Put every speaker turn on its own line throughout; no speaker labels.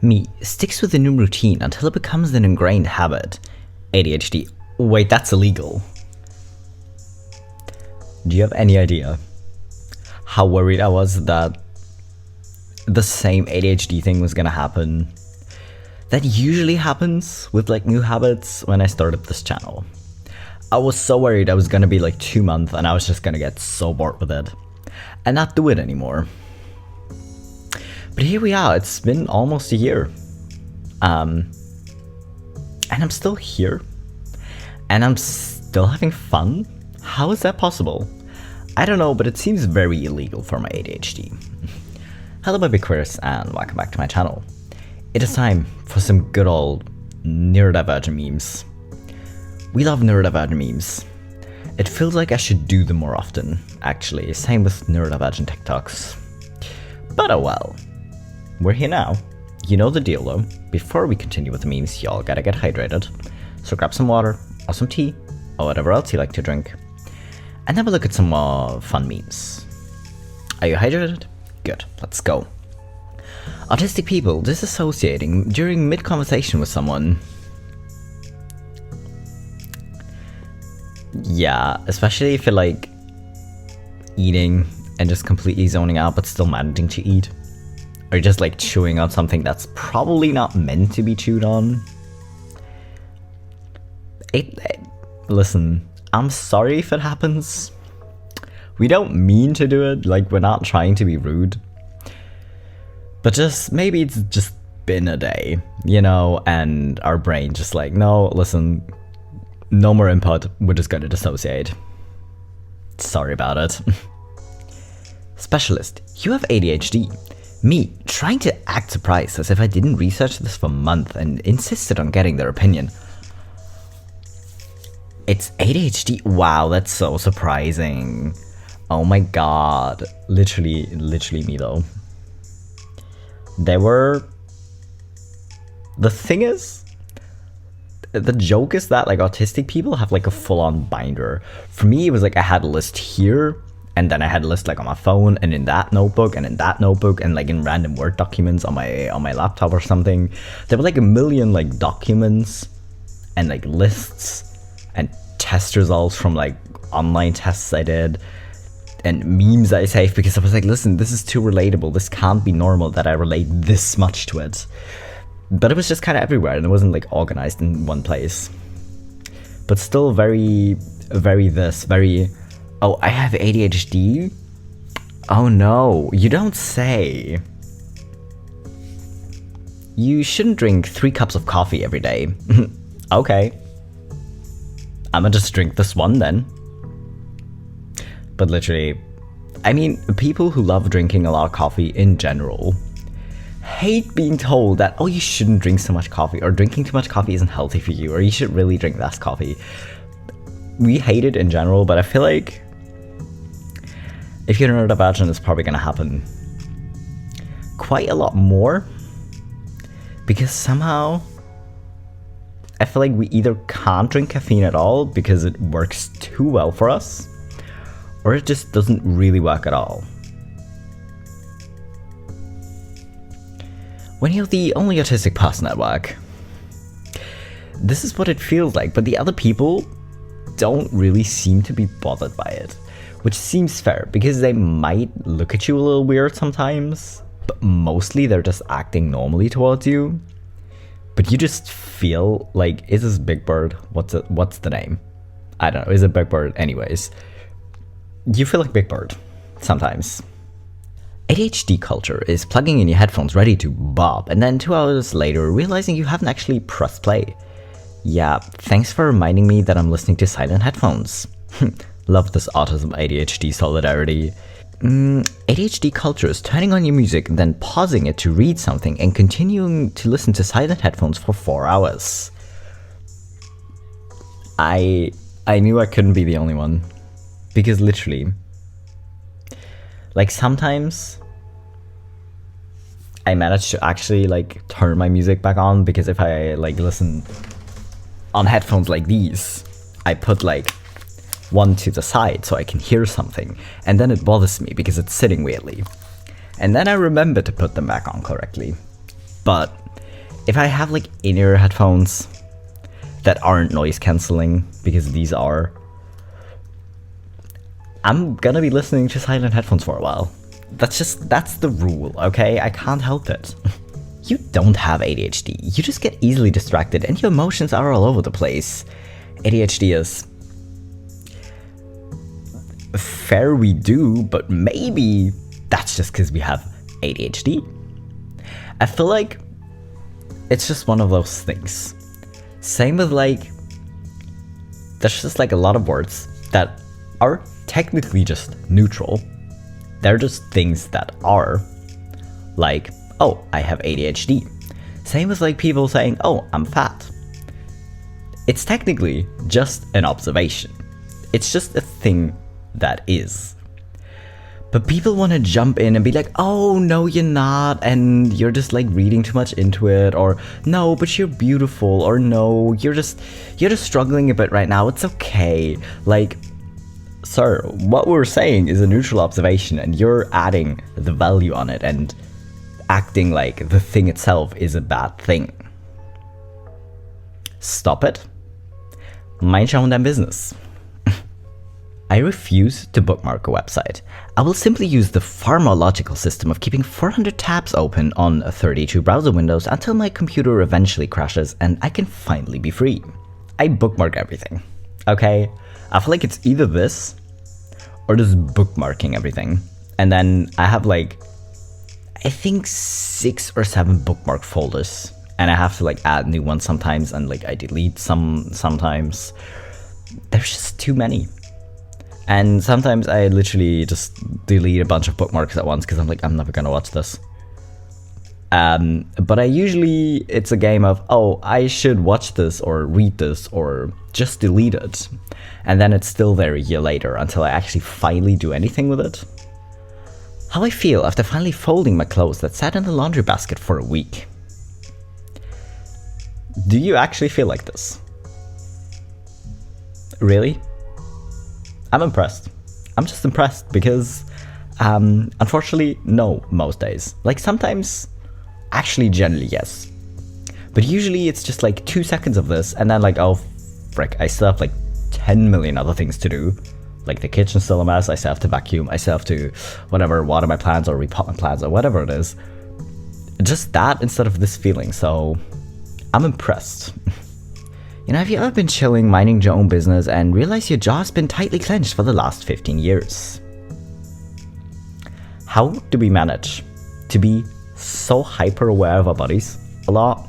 Me sticks with the new routine until it becomes an ingrained habit. ADHD. Wait, that's illegal. Do you have any idea how worried I was that the same ADHD thing was gonna happen? That usually happens with like new habits when I started this channel. I was so worried I was gonna be like 2 months and I was just gonna get so bored with it and not do it anymore. But here we are, it's been almost a year. And I'm still here. And I'm still having fun? How is that possible? I don't know, but it seems very illegal for my ADHD. Hello BabyQueers and welcome back to my channel. It is time for some good old neurodivergent memes. We love neurodivergent memes. It feels like I should do them more often, actually. Same with neurodivergent TikToks. But oh well. We're here now. You know the deal though. Before we continue with the memes, y'all gotta get hydrated. So grab some water, or some tea, or whatever else you like to drink. And have a look at some more fun memes. Are you hydrated? Good, let's go. Autistic people disassociating during mid-conversation with someone. Yeah, especially if you're like eating and just completely zoning out but still managing to eat. Or just like chewing on something that's probably not meant to be chewed on. Listen, I'm sorry if it happens. We don't mean to do it, like we're not trying to be rude. But just, maybe it's just been a day, you know, and our brain just like, no, listen, no more input, we're just gonna dissociate. Sorry about it. Specialist, you have ADHD. Me, trying to act surprised as if I didn't research this for months and insisted on getting their opinion. It's ADHD? Wow, that's so surprising. Oh my god. Literally me though. The thing is, the joke is that like autistic people have like a full-on binder. For me, it was like I had a list here, and then I had a list like on my phone, and in that notebook, and in that notebook, and like in random Word documents on my laptop or something. There were like a million like documents and like lists and test results from like online tests I did and memes I saved because I was like, listen, this is too relatable. This can't be normal that I relate this much to it. But it was just kind of everywhere and it wasn't like organized in one place. But still very, oh, I have ADHD? Oh no, you don't say. You shouldn't drink 3 cups of coffee every day. Okay. I'ma just drink this one then. But literally, I mean, people who love drinking a lot of coffee in general hate being told that, oh, you shouldn't drink so much coffee, or drinking too much coffee isn't healthy for you, or you should really drink less coffee. We hate it in general, but I feel like if you're neurodivergent, it's probably gonna happen quite a lot more, because somehow I feel like we either can't drink caffeine at all because it works too well for us, or it just doesn't really work at all. When you're the only autistic person at work, this is what it feels like, but the other people don't really seem to be bothered by it, which seems fair because they might look at you a little weird sometimes, but mostly they're just acting normally towards you. But you just feel like, is this Big Bird? What's the name? I don't know, is it Big Bird? Anyways, you feel like Big Bird sometimes. ADHD culture is plugging in your headphones ready to bop, and then 2 hours later realizing you haven't actually pressed play. Yeah, thanks for reminding me that I'm listening to silent headphones. Love this autism ADHD solidarity. ADHD culture is turning on your music, then pausing it to read something, and continuing to listen to silent headphones for 4 hours. I knew I couldn't be the only one. Because literally, like sometimes I manage to actually like turn my music back on, because if I like listen on headphones like these, I put like one to the side so I can hear something, and then it bothers me because it's sitting weirdly. And then I remember to put them back on correctly. But if I have like in-ear headphones that aren't noise cancelling, because these are, I'm gonna be listening to silent headphones for a while. That's the rule, okay? I can't help it. You don't have ADHD. You just get easily distracted and your emotions are all over the place. ADHD is fair, we do, but maybe that's just because we have ADHD. I feel like it's just one of those things. Same with like, there's just like a lot of words that are technically just neutral. They're just things that are. Like, oh, I have ADHD. Same with like people saying, oh, I'm fat. It's technically just an observation. It's just a thing that is. But people want to jump in and be like, oh, no, you're not, and you're just like reading too much into it, or no, but you're beautiful, or no, you're just struggling a bit right now, it's okay. Like, sir, what we're saying is a neutral observation, and you're adding the value on it and acting like the thing itself is a bad thing. Stop it. Mind your own damn business. I refuse to bookmark a website. I will simply use the far more logical system of keeping 400 tabs open on 32 browser windows until my computer eventually crashes and I can finally be free. I bookmark everything, okay? I feel like it's either this or just bookmarking everything. And then I have like, I think 6 or 7 bookmark folders, and I have to like add new ones sometimes, and like I delete some sometimes. There's just too many. And sometimes I literally just delete a bunch of bookmarks at once because I'm like, I'm never gonna watch this. But it's a game of, oh, I should watch this or read this or just delete it. And then it's still there a year later until I actually finally do anything with it. How I feel after finally folding my clothes that sat in the laundry basket for a week. Do you actually feel like this? Really? I'm impressed. I'm just impressed because, unfortunately, no, most days. Like sometimes, actually, generally, yes. But usually it's just like 2 seconds of this and then like, oh, frick, I still have like 10 million other things to do. Like the kitchen's still a mess, I still have to vacuum, I still have to, whatever, water my plants or repot my plants or whatever it is. Just that instead of this feeling, so I'm impressed. You know, have you ever been chilling, minding your own business, and realize your jaw's been tightly clenched for the last 15 years? How do we manage to be so hyper aware of our bodies a lot?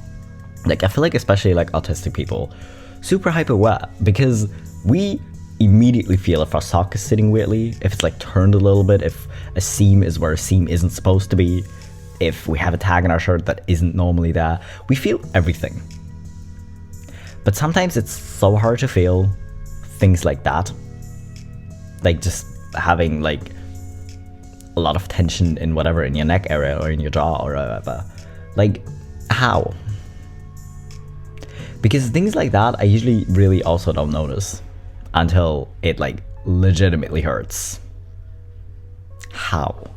Like, I feel like especially like autistic people, super hyper aware, because we immediately feel if our sock is sitting weirdly, if it's like turned a little bit, if a seam is where a seam isn't supposed to be, if we have a tag in our shirt that isn't normally there, we feel everything. But sometimes it's so hard to feel things like that. Like just having like a lot of tension in whatever, in your neck area or in your jaw or whatever. Like, how? Because things like that I usually really also don't notice until it like legitimately hurts. How?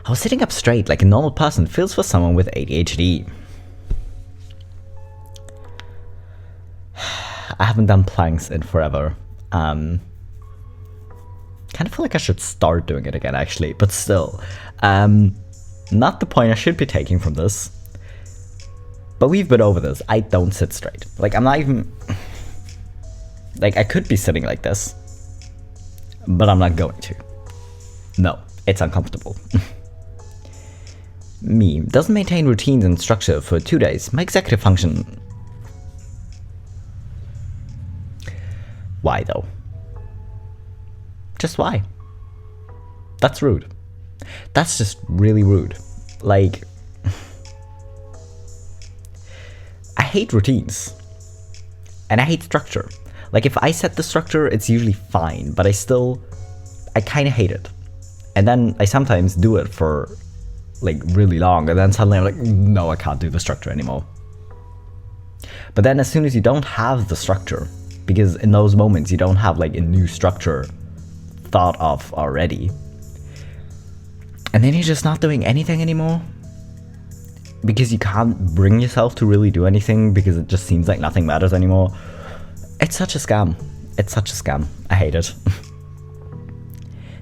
How sitting up straight like a normal person feels for someone with ADHD. I haven't done planks in forever. Kind of feel like I should start doing it again actually, but still. Not the point I should be taking from this. But we've been over this. I don't sit straight. Like I'm not even... Like I could be sitting like this, but I'm not going to. No, it's uncomfortable. Me doesn't maintain routines and structure for 2 days. My executive function... Why though? Just why? That's rude. That's just really rude. Like, I hate routines. And I hate structure. Like if I set the structure, it's usually fine, but I kind of hate it. And then I sometimes do it for like really long, and then suddenly I'm like, no, I can't do the structure anymore. But then as soon as you don't have the structure, because in those moments you don't have like a new structure thought of already, and then you're just not doing anything anymore, because you can't bring yourself to really do anything because it just seems like nothing matters anymore. It's such a scam. It's such a scam. I hate it.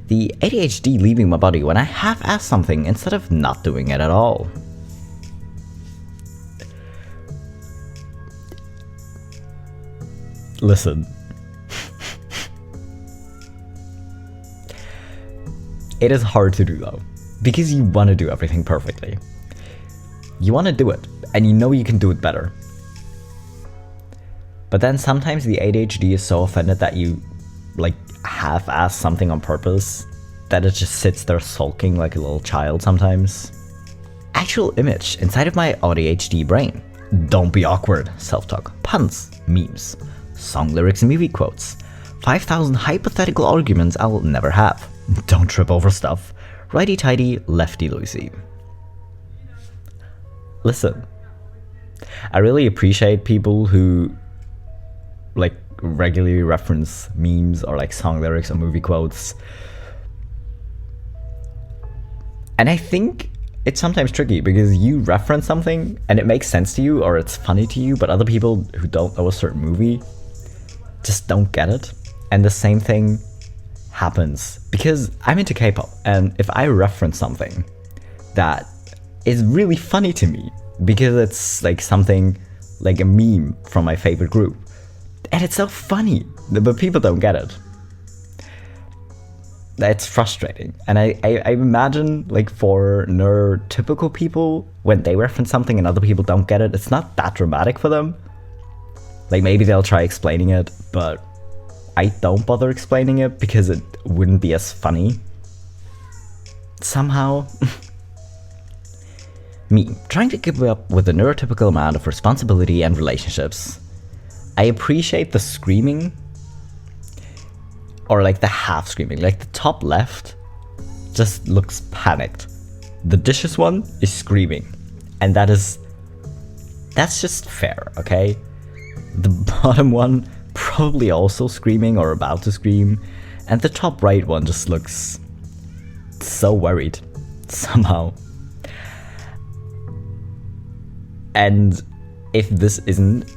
The ADHD leaving my body when I half-ass something instead of not doing it at all. Listen. It is hard to do though, because you want to do everything perfectly. You want to do it, and you know you can do it better. But then sometimes the ADHD is so offended that you like half-ass something on purpose that it just sits there sulking like a little child sometimes. Actual image inside of my ADHD brain. Don't be awkward. Self-talk. Puns. Memes. Song lyrics and movie quotes. 5,000 hypothetical arguments I'll never have. Don't trip over stuff. Righty-tighty, lefty-loosey. Listen. I really appreciate people who like regularly reference memes or like song lyrics or movie quotes. And I think it's sometimes tricky because you reference something and it makes sense to you or it's funny to you, but other people who don't know a certain movie just don't get it. And the same thing happens because I'm into K-pop, and if I reference something that is really funny to me because it's like something like a meme from my favorite group, and it's so funny, but people don't get it. It's frustrating. And I imagine like for neurotypical people, when they reference something and other people don't get it, it's not that dramatic for them. Like maybe they'll try explaining it, but I don't bother explaining it because it wouldn't be as funny. Somehow. Me, trying to keep up with a neurotypical amount of responsibility and relationships. I appreciate the screaming, or like the half screaming, like the top left just looks panicked. The dishes one is screaming, and that's just fair, okay? The bottom one probably also screaming or about to scream, and the top right one just looks so worried somehow. And if this isn't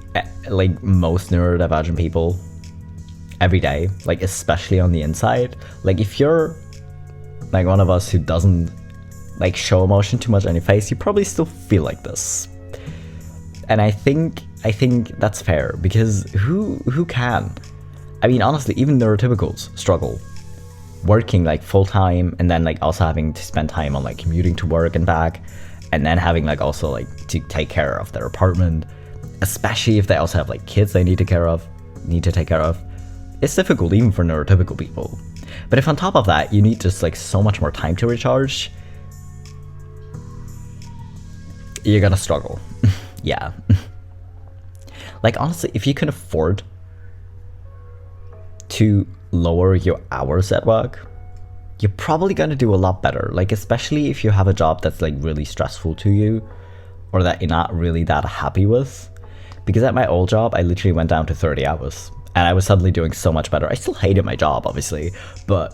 like most neurodivergent people every day, like especially on the inside, like if you're like one of us who doesn't like show emotion too much on your face, you probably still feel like this. And I think that's fair, because who can? I mean, honestly, even neurotypicals struggle working like full time and then like also having to spend time on like commuting to work and back, and then having like also like to take care of their apartment, especially if they also have like kids they need to take care of. It's difficult even for neurotypical people. But if on top of that you need just like so much more time to recharge, you're gonna struggle. Yeah. Like honestly, if you can afford to lower your hours at work, you're probably gonna do a lot better. Like especially if you have a job that's like really stressful to you, or that you're not really that happy with. Because at my old job, I literally went down to 30 hours. And I was suddenly doing so much better. I still hated my job, obviously, but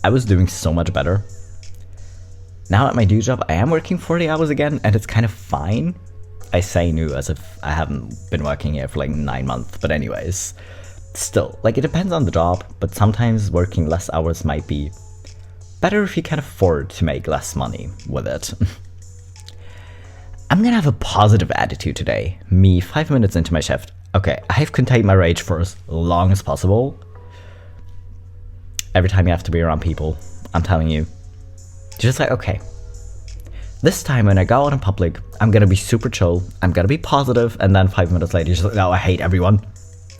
I was doing so much better. Now at my new job, I am working 40 hours again, and it's kind of fine. I say new as if I haven't been working here for like 9 months, but anyways. Still, like it depends on the job, but sometimes working less hours might be better if you can afford to make less money with it. I'm gonna have a positive attitude today. Me, 5 minutes into my shift. Okay, I've contained my rage for as long as possible. Every time you have to be around people, I'm telling you. Just like, okay. This time when I go out in public, I'm gonna be super chill, I'm gonna be positive, and then 5 minutes later, you're just like, oh, I hate everyone.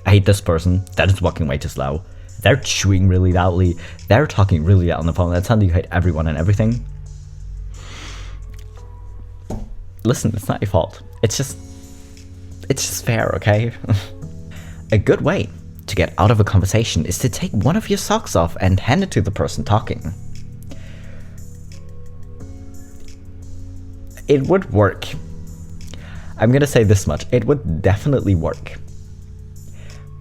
I hate this person, that is walking way too slow. They're chewing really loudly, they're talking really loud on the phone, that's how you hate everyone and everything. Listen, it's not your fault. It's just fair, okay? A good way to get out of a conversation is to take one of your socks off and hand it to the person talking. It would work. I'm gonna say this much, it would definitely work.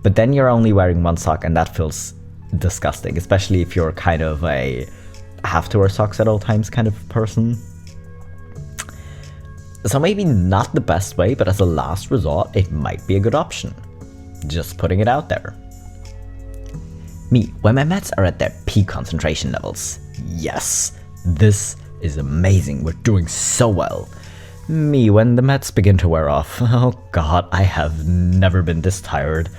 But then you're only wearing one sock and that feels disgusting, especially if you're kind of a have to wear socks at all times kind of person. So maybe not the best way, but as a last resort, it might be a good option. Just putting it out there. Me, when my meds are at their peak concentration levels. Yes, this is amazing, we're doing so well. Me, when the meds begin to wear off. Oh god, I have never been this tired.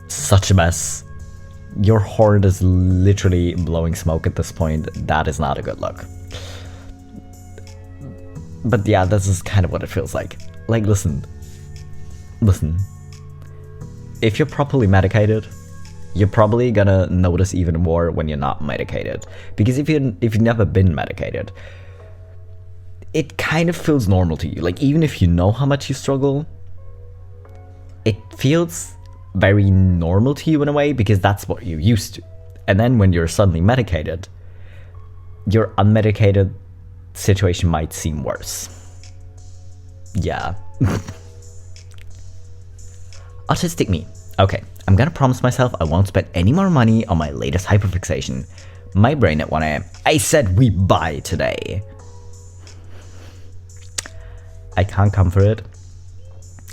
Such a mess. Your horn is literally blowing smoke at this point. That is not a good look. But yeah, this is kind of what it feels like. Like, listen. If you're properly medicated, you're probably gonna notice even more when you're not medicated. Because if you've never been medicated, it kind of feels normal to you. Like, even if you know how much you struggle, it feels very normal to you in a way, because that's what you're used to. And then when you're suddenly medicated, your unmedicated situation might seem worse. Yeah. Autistic me. Okay, I'm gonna promise myself I won't spend any more money on my latest hyperfixation. My brain at 1 AM. I said we buy today. I can't come for it.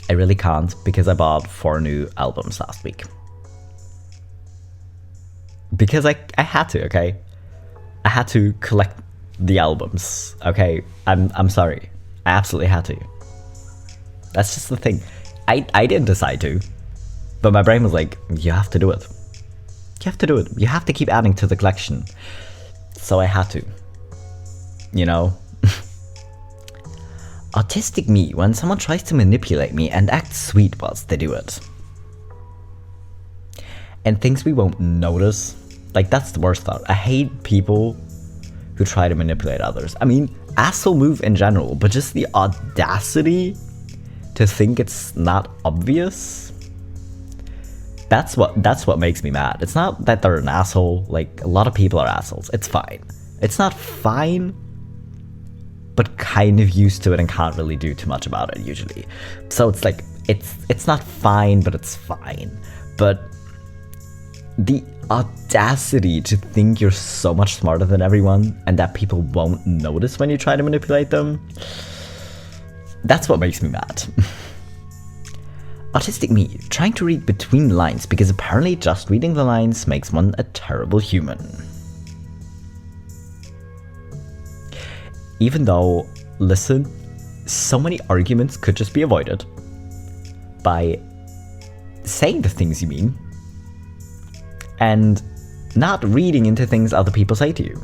I really can't, because I bought 4 new albums last week. Because I had to, okay? I had to collect the albums, okay? I'm sorry. I absolutely had to. That's just the thing. I didn't decide to, but my brain was like, you have to do it. You have to do it. You have to keep adding to the collection. So I had to. You know? Autistic me, when someone tries to manipulate me and act sweet whilst they do it. And things we won't notice. Like, that's the worst thought. I hate people who try to manipulate others. I mean, asshole move in general, but just the audacity to think it's not obvious. That's what makes me mad. It's not that they're an asshole. Like, a lot of people are assholes. It's fine. It's not fine, but kind of used to it and can't really do too much about it usually. So it's like, it's not fine, but it's fine. But the audacity to think you're so much smarter than everyone and that people won't notice when you try to manipulate them, that's what makes me mad. Autistic me, trying to read between lines because apparently just reading the lines makes one a terrible human. Even though, listen, so many arguments could just be avoided by saying the things you mean and not reading into things other people say to you.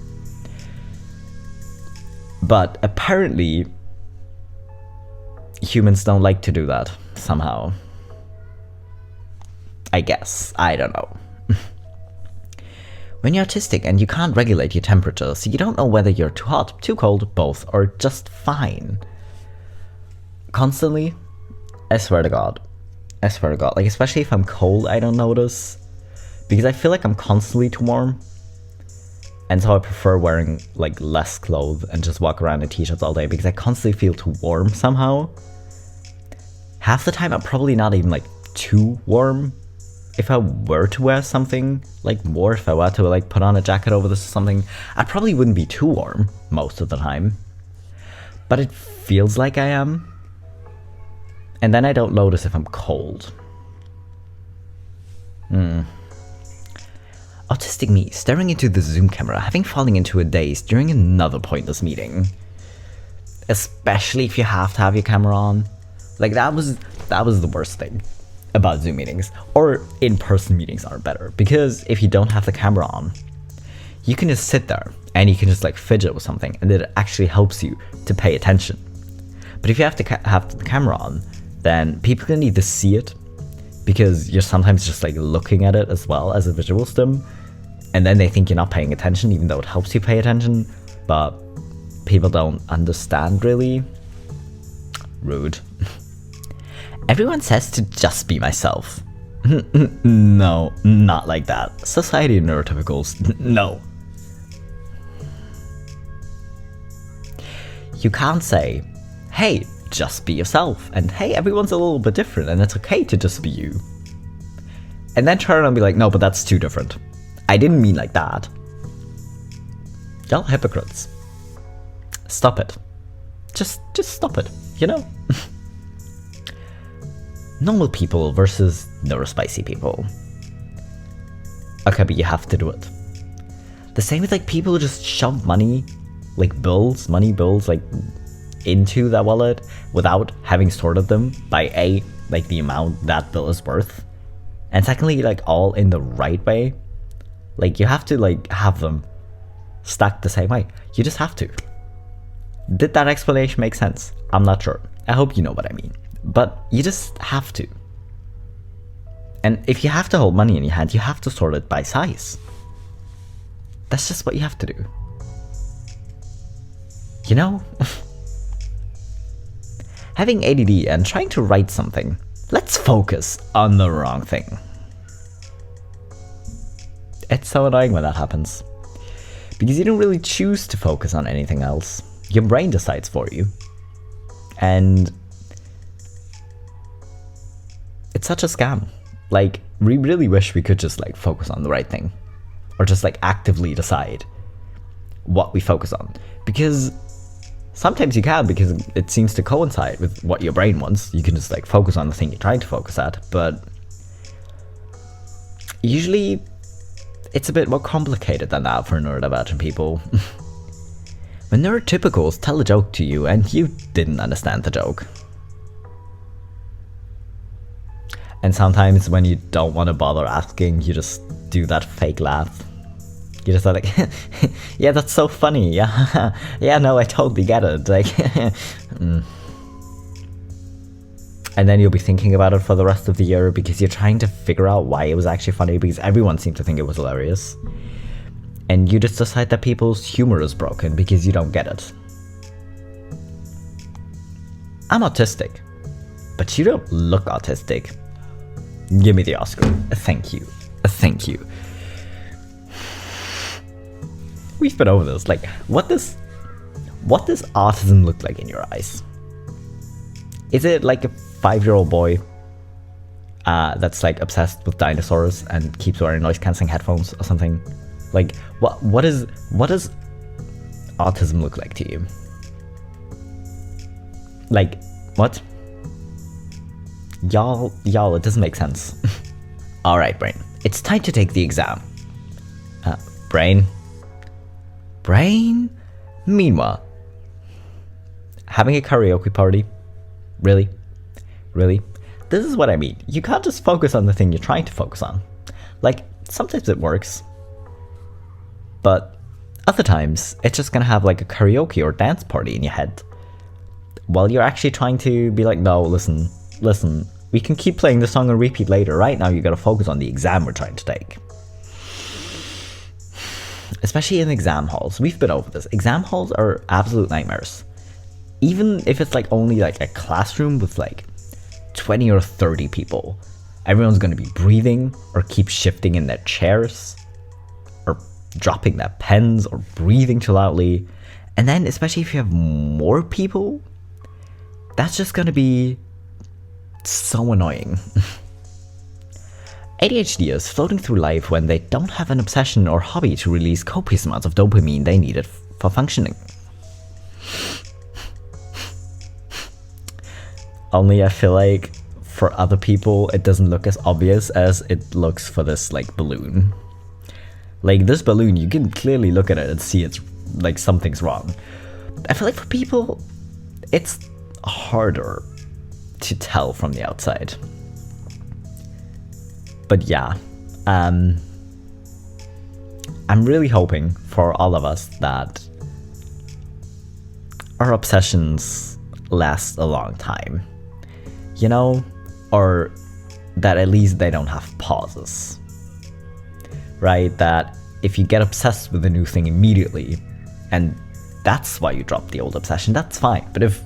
But apparently, humans don't like to do that, somehow. I guess. I don't know. When you're autistic and you can't regulate your temperature, so you don't know whether you're too hot, too cold, both, or just fine. Constantly, I swear to God. I swear to God. Like, especially if I'm cold, I don't notice. Because I feel like I'm constantly too warm. And so I prefer wearing, like, less clothes and just walk around in t-shirts all day, because I constantly feel too warm somehow. Half the time, I'm probably not even, like, too warm. If I were to wear something, like, more, if I were to, like, put on a jacket over this or something, I probably wouldn't be too warm most of the time. But it feels like I am. And then I don't notice if I'm cold. Autistic me, staring into the Zoom camera, having fallen into a daze during another pointless meeting. Especially if you have to have your camera on. Like, that was the worst thing about Zoom meetings. Or in-person meetings are better, because if you don't have the camera on, you can just sit there and you can just, like, fidget with something, and it actually helps you to pay attention. But if you have to have the camera on, then people can either see it, because you're sometimes just, like, looking at it as well as a visual stim, and then they think you're not paying attention, even though it helps you pay attention, but people don't understand, really. Rude. Everyone says to just be myself. No, not like that. Society of neurotypicals, no. You can't say, hey, just be yourself, and hey, everyone's a little bit different, and it's okay to just be you. And then turn around and be like, no, but that's too different. I didn't mean like that. Y'all hypocrites. Stop it. Just stop it. you know? Normal people versus neurospicy people. Okay, but you have to do it. The same with like people who just shove money, like money bills, like into their wallet without having sorted them by A, like the amount that bill is worth, and secondly, like all in the right way. Like you have to like have them stacked the same way. You just have to. Did that explanation make sense? I'm not sure. I hope you know what I mean. But you just have to. And if you have to hold money in your hand, you have to sort it by size. That's just what you have to do. You know? Having ADD and trying to write something, let's focus on the wrong thing. It's so annoying when that happens. Because you don't really choose to focus on anything else. Your brain decides for you. And it's such a scam. Like, we really wish we could just like focus on the right thing. Or just like actively decide what we focus on. Because sometimes you can, because it seems to coincide with what your brain wants. You can just like focus on the thing you're trying to focus at. But usually it's a bit more complicated than that for neurodivergent people. When neurotypicals tell a joke to you and you didn't understand the joke. And sometimes when you don't want to bother asking, you just do that fake laugh. You just are like, yeah, that's so funny. Yeah, yeah, no, I totally get it. Like, And then you'll be thinking about it for the rest of the year because you're trying to figure out why it was actually funny, because everyone seemed to think it was hilarious. And you just decide that people's humor is broken because you don't get it. I'm autistic, but you don't look autistic. Give me the Oscar. Thank you. Thank you. We've been over this. Like, what does autism look like in your eyes? Is it like a 5-year-old boy that's like obsessed with dinosaurs and keeps wearing noise-canceling headphones or something? Like, what does autism look like to you? Like, what? Y'all, it doesn't make sense. Alright, brain. It's time to take the exam. Brain? Meanwhile, having a karaoke party? Really? Really? This is what I mean. You can't just focus on the thing you're trying to focus on. Like, sometimes it works. But other times, it's just gonna have like a karaoke or dance party in your head. While you're actually trying to be like, no, listen, we can keep playing the song on repeat later. Right now, you gotta focus on the exam we're trying to take. Especially in exam halls. We've been over this. Exam halls are absolute nightmares. Even if it's like only like a classroom with like 20 or 30 people, everyone's gonna be breathing or keep shifting in their chairs or dropping their pens or breathing too loudly. And then especially if you have more people, that's just gonna be so annoying. ADHDers floating through life when they don't have an obsession or hobby to release copious amounts of dopamine they needed for functioning. Only I feel like for other people it doesn't look as obvious as it looks for this like balloon. Like this balloon, you can clearly look at it and see it's like something's wrong. I feel like for people it's harder to tell from the outside. But yeah, I'm really hoping for all of us that our obsessions last a long time, you know, or that at least they don't have pauses, right? That if you get obsessed with a new thing immediately, and that's why you drop the old obsession, that's fine. But if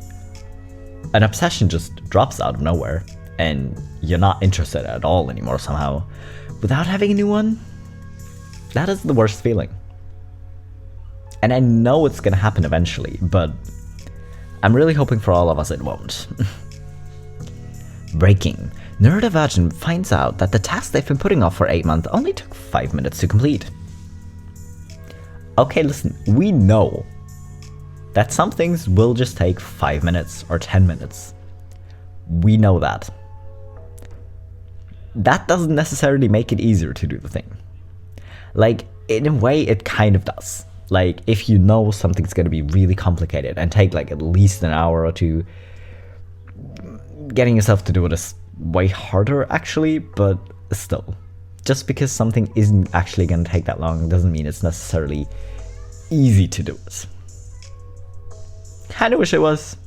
an obsession just drops out of nowhere, and you're not interested at all anymore somehow, without having a new one, that is the worst feeling. And I know it's gonna happen eventually, but I'm really hoping for all of us it won't. Breaking. Neurodivergent finds out that the task they've been putting off for 8 months only took 5 minutes to complete. Okay, listen, we know that some things will just take 5 minutes or 10 minutes. We know that. That doesn't necessarily make it easier to do the thing. Like, in a way, it kind of does. Like, if you know something's going to be really complicated and take like at least an hour or two, getting yourself to do it is way harder actually, but still. Just because something isn't actually going to take that long doesn't mean it's necessarily easy to do it. Kinda wish it was.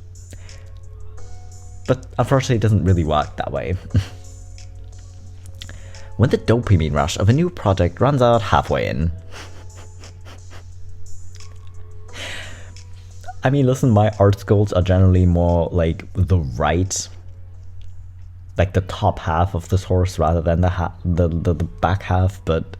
But unfortunately it doesn't really work that way. When the dopamine rush of a new project runs out halfway in. I mean, listen, my art goals are generally more like the right, like the top half of this horse rather than the back half, but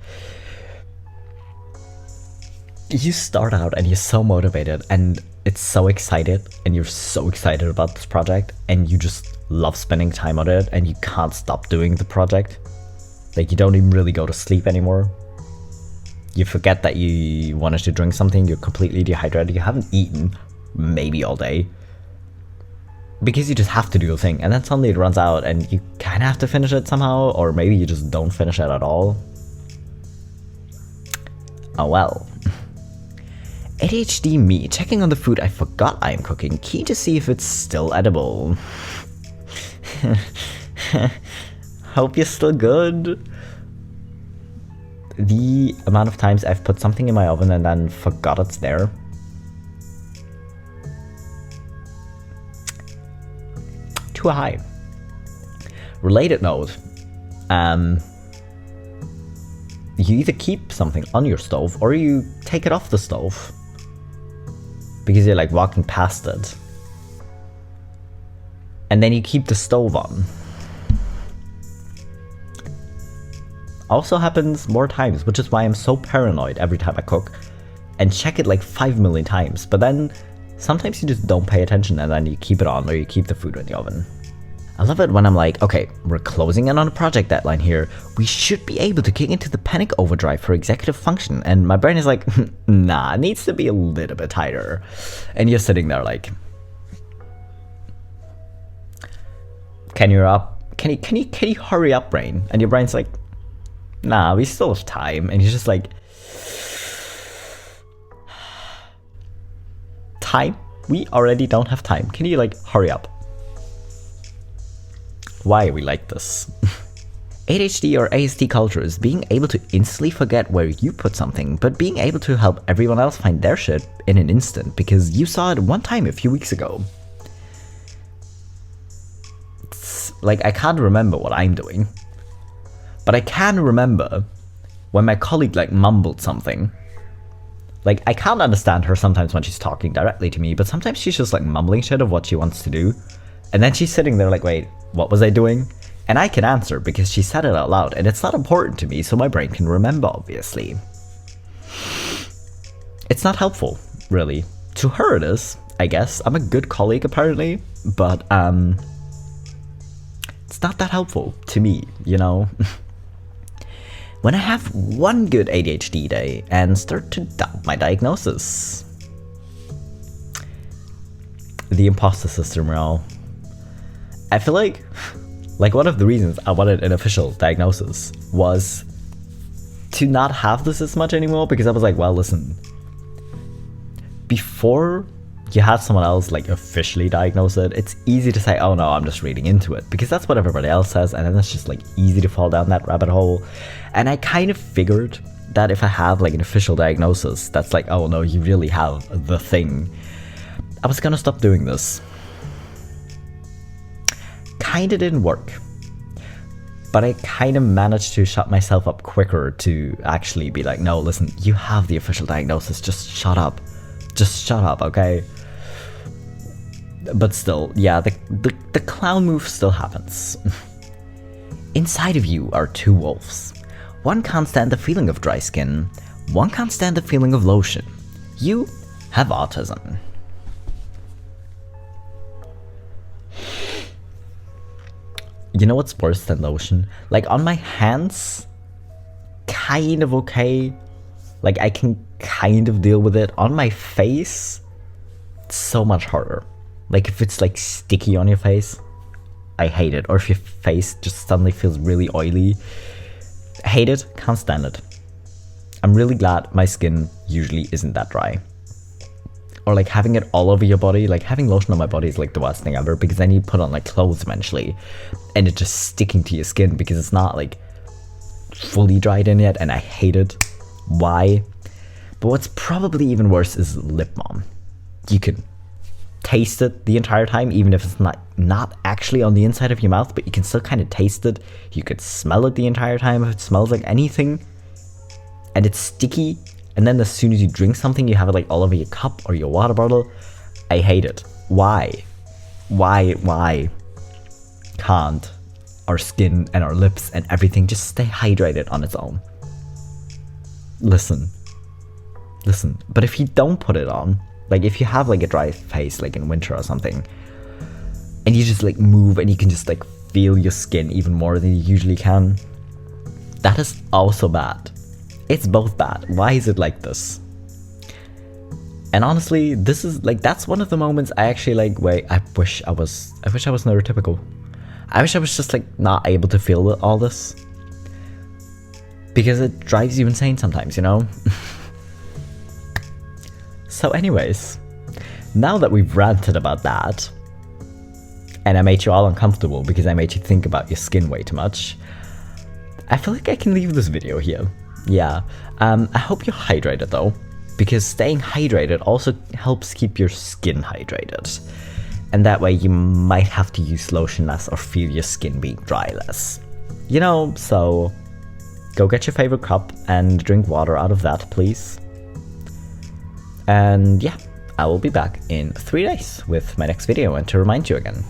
you start out and you're so motivated and it's so excited and you're so excited about this project and you just love spending time on it and you can't stop doing the project. Like, you don't even really go to sleep anymore. You forget that you wanted to drink something, you're completely dehydrated, you haven't eaten maybe all day. Because you just have to do a thing, and then suddenly it runs out and you kind of have to finish it somehow, or maybe you just don't finish it at all. Oh well. ADHD me, checking on the food I forgot I am cooking, keen to see if it's still edible. Hope you're still good. The amount of times I've put something in my oven and then forgot it's there. Too high. Related note, you either keep something on your stove or you take it off the stove because you're like walking past it, and then you keep the stove on. Also happens more times, which is why I'm so paranoid every time I cook and check it like 5 million times, but then sometimes you just don't pay attention and then you keep it on or you keep the food in the oven. I love it when I'm like, okay, we're closing in on a project deadline here. We should be able to kick into the panic overdrive for executive function. And my brain is like, nah, it needs to be a little bit tighter. And you're sitting there like, can you hurry up, brain? And your brain's like, nah, we still have time. And you're just like, time? We already don't have time. Can you like hurry up? Why are we like this? ADHD or ASD culture is being able to instantly forget where you put something, but being able to help everyone else find their shit in an instant because you saw it one time a few weeks ago. It's like, I can't remember what I'm doing, but I can remember when my colleague like mumbled something. Like, I can't understand her sometimes when she's talking directly to me, but sometimes she's just like mumbling shit of what she wants to do. And then she's sitting there like, wait, what was I doing? And I can answer because she said it out loud and it's not important to me, so my brain can remember, obviously. It's not helpful, really. To her it is, I guess. I'm a good colleague apparently, but it's not that helpful to me, you know? When I have one good ADHD day and start to doubt my diagnosis. The imposter system, y'all. I feel like one of the reasons I wanted an official diagnosis was to not have this as much anymore, because I was like, well, listen, before you have someone else like officially diagnose it, it's easy to say, oh no, I'm just reading into it, because that's what everybody else says, and then it's just like easy to fall down that rabbit hole. And I kind of figured that if I have like an official diagnosis that's like, oh no, you really have the thing, I was gonna stop doing this. Kinda didn't work, but I kind of managed to shut myself up quicker to actually be like, no, listen, you have the official diagnosis, just shut up, okay? But still, yeah, the clown move still happens. Inside of you are two wolves. One can't stand the feeling of dry skin, one can't stand the feeling of lotion. You have autism. You know what's worse than lotion? Like, on my hands, kind of okay. Like, I can kind of deal with it. On my face, it's so much harder. Like if it's like sticky on your face, I hate it. Or if your face just suddenly feels really oily, hate it, can't stand it. I'm really glad my skin usually isn't that dry. Or like having it all over your body, like having lotion on my body is like the worst thing ever, because then you put on like clothes eventually and it's just sticking to your skin because it's not like fully dried in yet, and I hate it. Why? But what's probably even worse is lip balm. You can taste it the entire time, even if it's not actually on the inside of your mouth, but you can still kind of taste it. You could smell it the entire time if it smells like anything, and it's sticky. And then as soon as you drink something, you have it like all over your cup or your water bottle. I hate it. Why can't our skin and our lips and everything just stay hydrated on its own? Listen, but if you don't put it on, like if you have like a dry face like in winter or something, and you just like move and you can just like feel your skin even more than you usually can, that is also bad. It's both bad. Why is it like this? And honestly, this is like, that's one of the moments I actually like, wait, I wish I was neurotypical. I wish I was just like not able to feel all this, because it drives you insane sometimes, you know? So anyways, now that we've ranted about that, and I made you all uncomfortable because I made you think about your skin way too much, I feel like I can leave this video here. Yeah, I hope you're hydrated though, because staying hydrated also helps keep your skin hydrated. And that way you might have to use lotion less or feel your skin being dry less. You know, so go get your favorite cup and drink water out of that, please. And yeah, I will be back in 3 days with my next video and to remind you again.